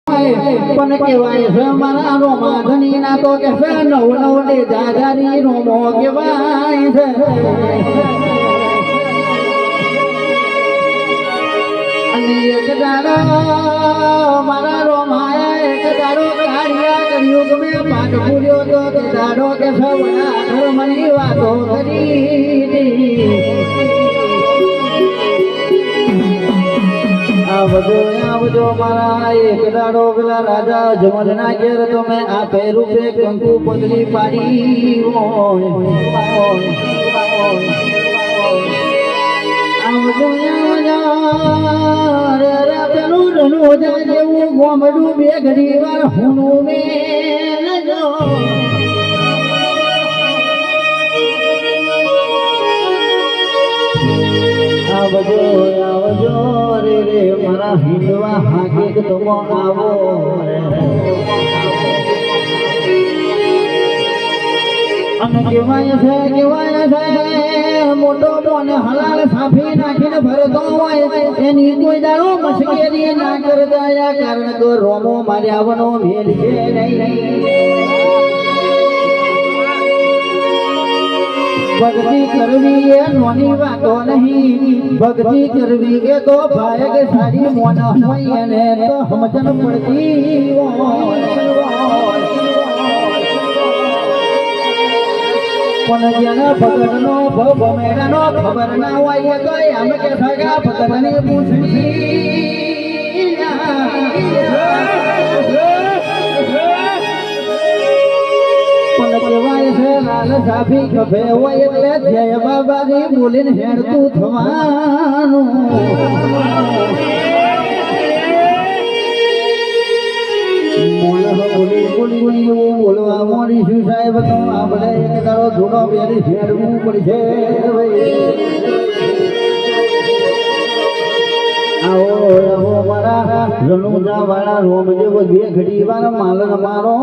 પણ કેવાય છે મારા રોમા ધણી ના તો કે છે નવ નવ ને જાજારી રોમો કેવાય છે અને એક દાડો મારા રોમાયા એક દાડો કાઢ્યા કર્યું કે મેં પાક પૂર્યો તો તે દાડો કે સવના ધર્મની વાતો કરી આવજો મારા એક દાડો પેલા રાજા જમલ ના ઘેર તો મેં આ પહેરું પે કંકુ પગલી પાડી આવજો રે પેલું રણું જેવું ગોમડું બે ઘડી વાર હુનું મેં આવજો રે રે મારા હિંદવા હાકે તમો આવો અને કેવાય છે મોટો મોને હલાલ સાફી નાખીને ભરતો હોય એની કોઈ દાડો મશકેરી ના કરતા કારણ કે રોમો માર્યાવનો મેલ છે નહીં ભક્તિ કરવી એ નોની વાતો નહીં ભક્તિ કરવી એ તો ભાયગ સારી મોન હોય એને તો સમજણ પડતી પણ જેના ભગતનો ભમેરાનો ખબર ના હોય તો એમ કે સગા ભગતને પૂછવી કહેવાય છે લાલ સાફી ખભે હોય એટલે જય બાબાની બોલીને હેડતું થવાનું બોલવા મોડીશું સાહેબ તો આપણે એક દાડો ધૂળો બેરી હેડવું પડશે આવો મારા રણુજા વાળા રોમ જેવો બે ઘડી વાર માલન મારો